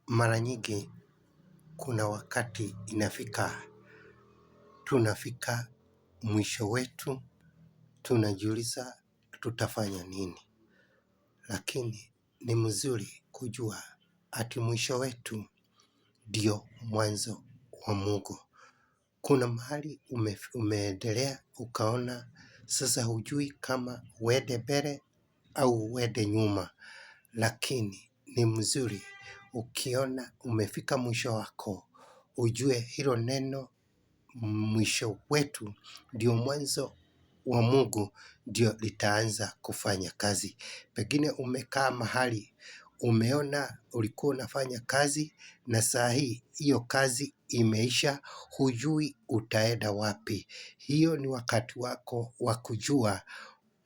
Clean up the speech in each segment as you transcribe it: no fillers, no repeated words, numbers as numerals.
Mara nyingi kuna wakati tunafika mwisho wetu, tunajiuliza tutafanya nini. Lakini ni mzuri kujua ati mwisho wetu ndio mwanzo wa Mungu. Kuna mahali umeendelea ukaona sasa hujui kama uende mbele au uende nyuma. Lakini ni mzuri ukiona umefika mwisho wako, ujue hilo neno mwisho wetu ndio mwanzo wa Mungu ndio litaanza kufanya kazi. Pengine umekaa mahali, umeona ulikuwa unafanya kazi na saa hii hiyo kazi imeisha, hujui utaenda wapi. Hiyo ni wakati wako wa kujua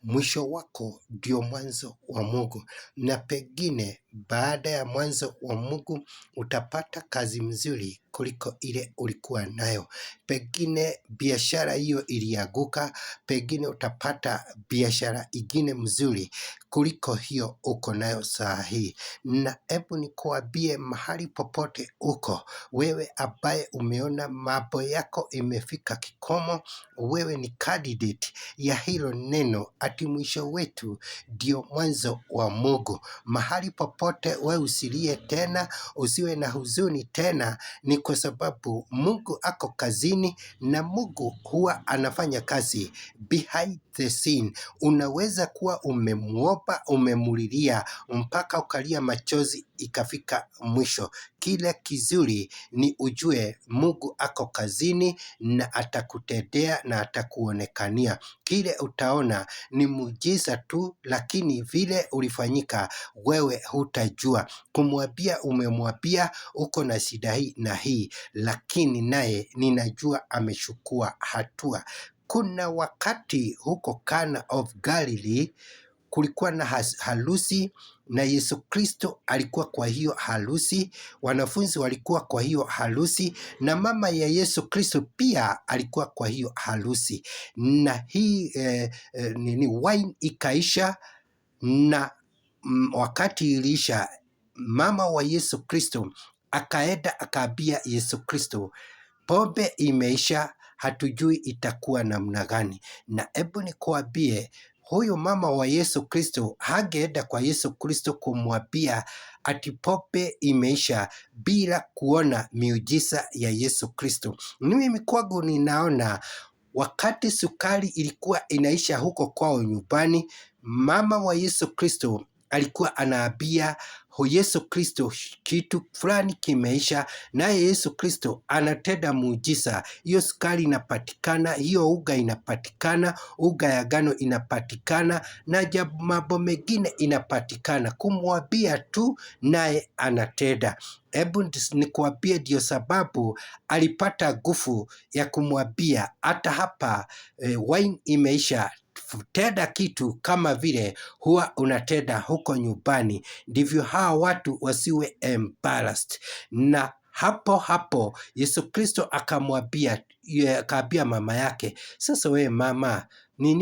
mwisho wako ndio mwanzo wa Mungu. Na pengine baada ya mwanzo wa Mungu utapata kazi mzuri kuliko ile ulikuwa nayo. Pengine biashara hiyo ilianguka, pengine utapata biashara ingine mzuri kuliko hiyo uko nayo saa hii. Na hebu nikuambie mahali popote uko, wewe ambaye umeona mambo yako imefika kikomo, wewe ni candidate ya hilo neno ati mwisho wetu ndio mwanzo wa Mungu. Mahali popote wewe usilie tena, usiwe na huzuni tena, ni kwa sababu Mungu ako kazini na Mungu huwa anafanya kazi behind the scene. Unaweza kuwa umemuomba, umemulilia mpaka ukalia machozi ikafika mwisho. Kile kizuri ni ujue Mungu ako kazini na atakutendea na atakuonekania. Kile utaona ni muujiza tu, lakini vile ulifanyika wewe hutajua. Kumwambia umemwambia uko na shida hii na hii, lakini naye ninajua amechukua hatua. Kuna wakati huko Cana of Galilee kulikuwa na harusi na Yesu Kristo alikuwa kwa hiyo harusi, wanafunzi walikuwa kwa hiyo harusi na mama ya Yesu Kristo pia alikuwa kwa hiyo harusi. Na hii wine ikaisha, na wakati iliisha, mama wa Yesu Kristo akaenda akaambia Yesu Kristo, pombe imeisha, hatujui itakuwa namna gani. Na hebu nikuambie, huyu mama wa Yesu Kristo hangeenda kwa Yesu Kristo kumwambia ati pombe imeisha bila kuona miujiza ya Yesu Kristo. Mimi kwangu ninaona wakati sukari ilikuwa inaisha huko kwao nyumbani, mama wa Yesu Kristo alikuwa anaambia Yesu Kristo kitu fulani kimeisha, naye Yesu Kristo anatenda muujiza. Hiyo sukari inapatikana, hiyo unga inapatikana, unga ya ngano inapatikana, na mambo mengine inapatikana. Kumwambia tu naye anatenda. Hebu nikuambie ndio sababu alipata nguvu ya kumwambia hata hapa wine imeisha, tenda kitu kama vile huwa unatenda huko nyumbani, ndivyo hawa watu wasiwe embarrassed. Na hapo Yesu Kristo akaambia mama yake, sasa wewe mama, ni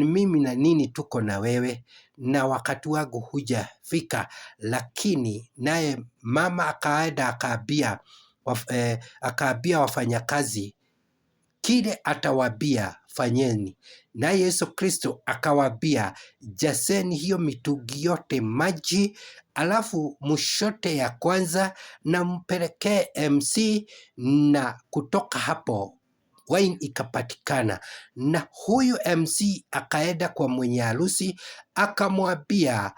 mimi na nini tuko na wewe, na wakati wangu hujafika. Lakini naye mama akaenda akaambia wafanyakazi kile atawaambia fanyeni. Na Yesu Kristo akawaambia, jazeni hiyo mitungi yote maji, alafu mshote ya kwanza na mpelekee MC, na kutoka hapo wine ikapatikana. Na huyu MC akaenda kwa mwenye harusi akamwambia,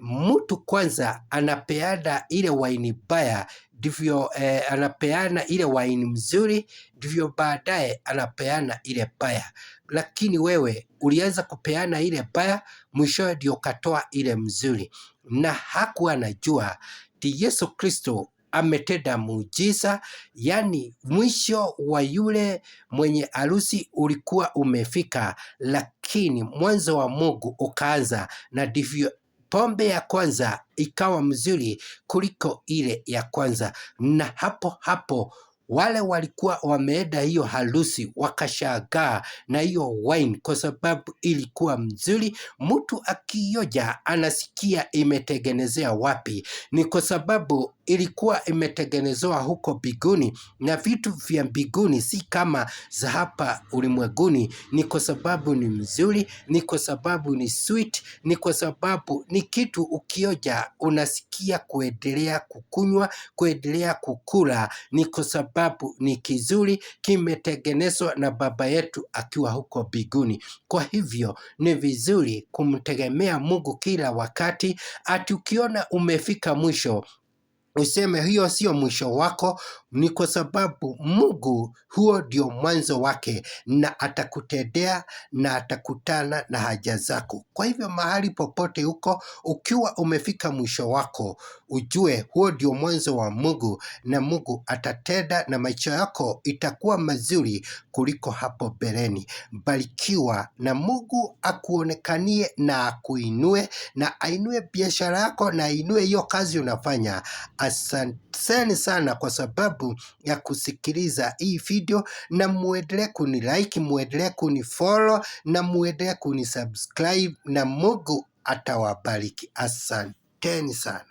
mtu kwanza anapeana ile wine baya, ndivyo anapeana ile wine mzuri, ndivyo baadaye anapeana ile baya. Lakini wewe ulianza kupeana ile baya, mwisho ndio ukatoa ile mzuri. Na hakuwa anajua ti Yesu Kristo ametenda muujiza, yani mwisho wa yule mwenye harusi ulikuwa umefika, lakini mwanzo wa Mungu ukaanza, na ndivyo pombe ya kwanza ikawa mzuri kuliko ile ya kwanza. Na hapo Wale walikuwa wameenda hiyo harusi wakashangaa na hiyo wine kwa sababu ilikuwa mzuri. Mtu akioja anasikia imetengenezea wapi. Ni kwa sababu ilikuwa imetengenezewa huko mbinguni, na vitu vya mbinguni si kama za hapa ulimwenguni. Ni kwa sababu ni mzuri, ni kwa sababu ni sweet, ni kwa sababu ni kitu ukioja unasikia kuendelea kukunywa, kuendelea kukula. Ni kwa sababu ni kizuri, kimetengenezwa na baba yetu akiwa huko mbinguni. Kwa hivyo ni vizuri kumtegemea Mungu kila wakati. Ati ukiona umefika mwisho useme hiyo sio mwisho wako. Ni kwa sababu Mungu huo ndio mwanzo wake, na atakutendea na atakutana na haja zako. Kwa hivyo mahali popote huko, ukiwa umefika mwisho wako, ujue huo ndio mwanzo wa Mungu, na Mungu atatenda na maisha yako itakuwa mazuri kuliko hapo mbeleni. Barikiwa na Mungu akuonekanie na akuinue, na ainue biashara yako na ainue hiyo kazi unafanya. Asanteni sana kwa sababu ya kusikiliza hii video, na muendelee kunilike, muendelee kunifollow na muendelee kunisubscribe, na Mungu atawabariki. Asanteni sana.